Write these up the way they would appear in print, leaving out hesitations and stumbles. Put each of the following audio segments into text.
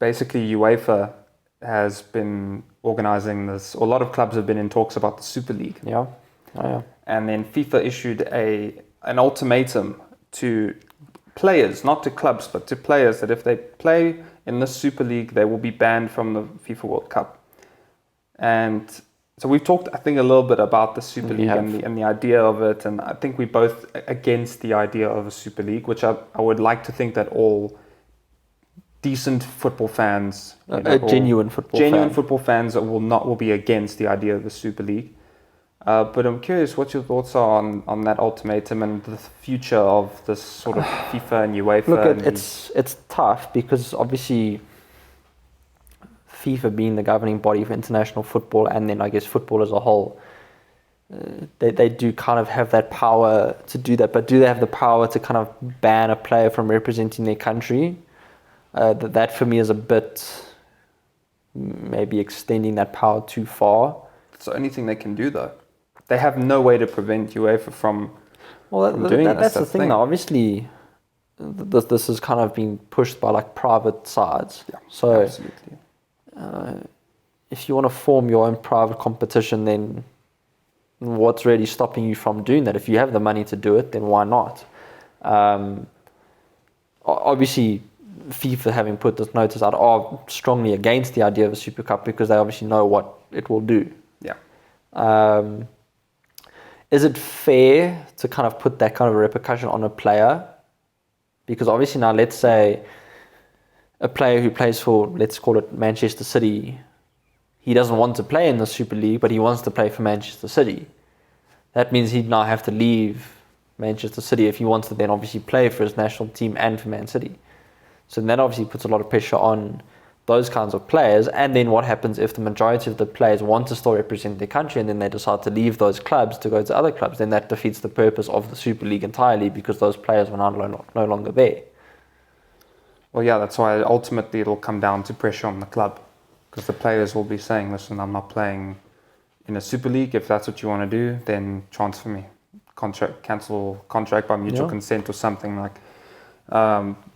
basically UEFA has been organising this, or a lot of clubs have been in talks about the Super League. Yeah. Oh, yeah. And then FIFA issued an ultimatum to players, not to clubs, but to players, that if they play in the Super League, they will be banned from the FIFA World Cup. And so we've talked, I think, a little bit about the Super League and the idea of it. And I think we're both against the idea of a Super League, which I would like to think that all decent football fans, genuine football fans will be against the idea of the Super League. But I'm curious what your thoughts are on that ultimatum and the future of this sort of FIFA and UEFA. Look, it's tough because obviously FIFA being the governing body for international football, and then I guess football as a whole, they do kind of have that power to do that. But do they have the power to kind of ban a player from representing their country? That for me is a bit maybe extending that power too far. It's the only thing they can do, though. They have no way to prevent UEFA from doing this. That's the thing, though. Obviously, this is kind of being pushed by like private sides. Yeah, so absolutely. If you want to form your own private competition, then what's really stopping you from doing that? If you have the money to do it, then why not? Obviously, FIFA, having put this notice out, are strongly against the idea of a Super Cup because they obviously know what it will do. Yeah. Is it fair to kind of put that kind of a repercussion on a player? Because obviously now, let's say a player who plays for, let's call it Manchester City, he doesn't want to play in the Super League, but he wants to play for Manchester City. That means he'd now have to leave Manchester City if he wants to then obviously play for his national team and for Man City. So that obviously puts a lot of pressure on those kinds of players. And then what happens if the majority of the players want to still represent their country and then they decide to leave those clubs to go to other clubs? Then that defeats the purpose of the Super League entirely because those players are no longer there. Well, yeah, that's why ultimately it'll come down to pressure on the club, because the players will be saying, listen, I'm not playing in a Super League. If that's what you want to do, then transfer me. Cancel contract by mutual consent or something like.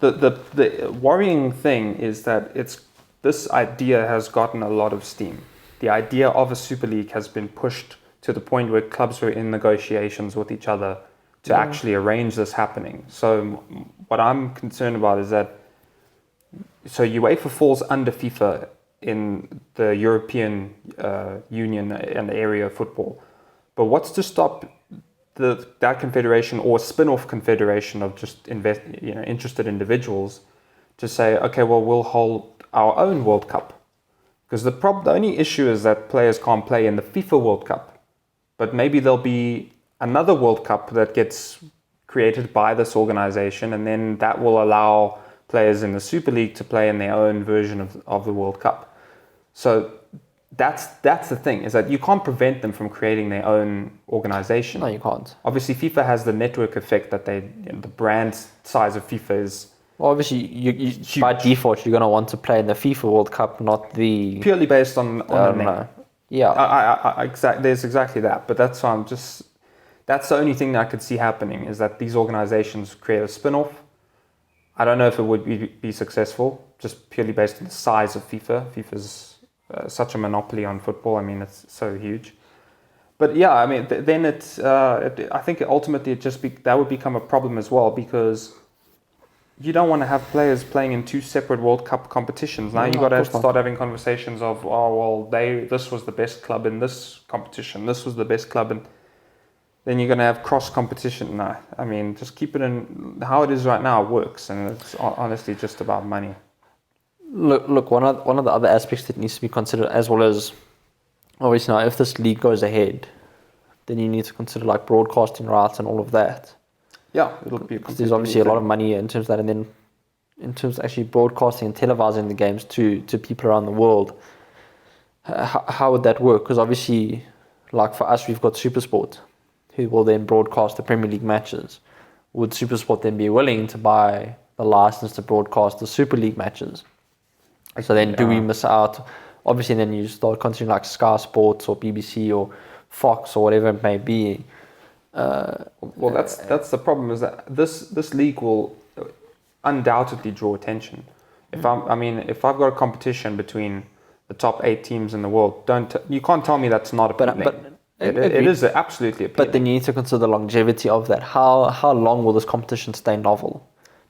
The worrying thing is that this idea has gotten a lot of steam. The idea of a Super League has been pushed to the point where clubs were in negotiations with each other to actually arrange this happening. So what I'm concerned about is that UEFA falls under FIFA in the European Union and area of football. But what's to stop that confederation or spin-off confederation of just interested individuals to say, okay, well, we'll hold our own World Cup? Because the only issue is that players can't play in the FIFA World Cup, but maybe there'll be another World Cup that gets created by this organization, and then that will allow players in the Super League to play in their own version of the World Cup. So that's the thing, is that you can't prevent them from creating their own organization. No, you can't. Obviously, FIFA has the network effect that the brand size of FIFA is. Well, obviously, you by default, you're going to want to play in the FIFA World Cup, not the... Purely based on the name. No. Yeah. There's exactly that. But that's why that's the only thing that I could see happening, is that these organizations create a spin-off. I don't know if it would be successful, just purely based on the size of FIFA. FIFA's such a monopoly on football. I mean, it's so huge. But yeah, I mean, then I think ultimately that would become a problem as well, because you don't want to have players playing in two separate World Cup competitions. Now you've got to start having conversations of, this was the best club in this competition, this was the best club, and then you're going to have cross competition. No, I mean, just keep it in how it is right now. Works, and it's honestly just about money. Look. One of the other aspects that needs to be considered, as well as obviously now, if this league goes ahead, then you need to consider like broadcasting rights and all of that. Yeah, it'll be because there's obviously a lot of money in terms of that, and then in terms of actually broadcasting and televising the games to people around the world. How would that work? Because obviously, like for us, we've got SuperSport, who will then broadcast the Premier League matches. Would SuperSport then be willing to buy the license to broadcast the Super League matches? So then do we miss out? Obviously, then you start considering like Sky Sports or BBC or Fox or whatever it may be. Well, that's the problem, is that this league will undoubtedly draw attention. If I've got a competition between the top 8 teams in the world, you can't tell me that's not appealing. But it is absolutely appealing. But then you need to consider the longevity of that. How long will this competition stay novel?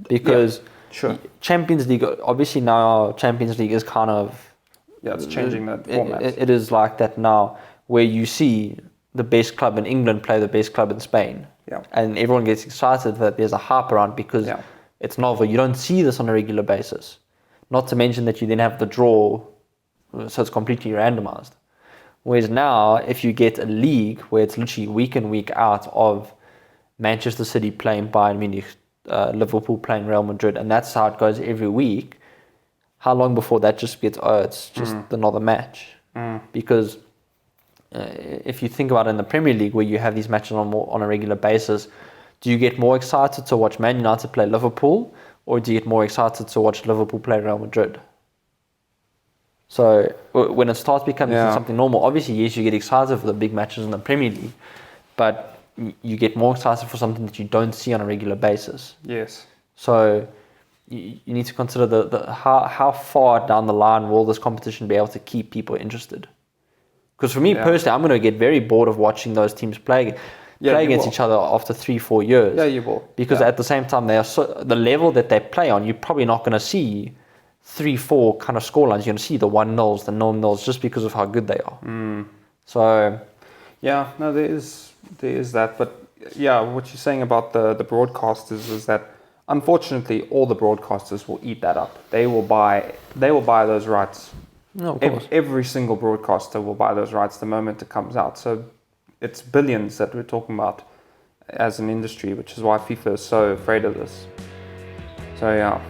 Because sure. Champions League, obviously now Champions League is kind of... it's changing that format. It is like that now, where you see the best club in England play the best club in Spain. Yeah. And everyone gets excited that there's a hype around because it's novel. You don't see this on a regular basis. Not to mention that you then have the draw, so it's completely randomized. Whereas now, if you get a league where it's literally week in, week out of Manchester City playing Bayern Munich, Liverpool playing Real Madrid, and that's how it goes every week, how long before that just gets, it's just another match? Because if you think about it in the Premier League, where you have these matches on a regular basis, do you get more excited to watch Man United play Liverpool, or do you get more excited to watch Liverpool play Real Madrid? So when it starts becoming something normal, obviously, yes, you get excited for the big matches in the Premier League, but you get more excited for something that you don't see on a regular basis. Yes. So you need to consider how far down the line will this competition be able to keep people interested. Because for me personally, I'm going to get very bored of watching those teams play against each other after 3-4 years. Yeah, you will. Because at the same time, they are the level that they play on, you're probably not going to see 3-4 kind of scorelines. You're going to see the 1-0s, the 0-0s, just because of how good they are. So, yeah, no, there is that. But yeah, what you're saying about the broadcasters is that unfortunately all the broadcasters will eat that up. They will buy those rights. No, of course. Every single broadcaster will buy those rights the moment it comes out. So it's billions that we're talking about as an industry, which is why FIFA is so afraid of this. So yeah.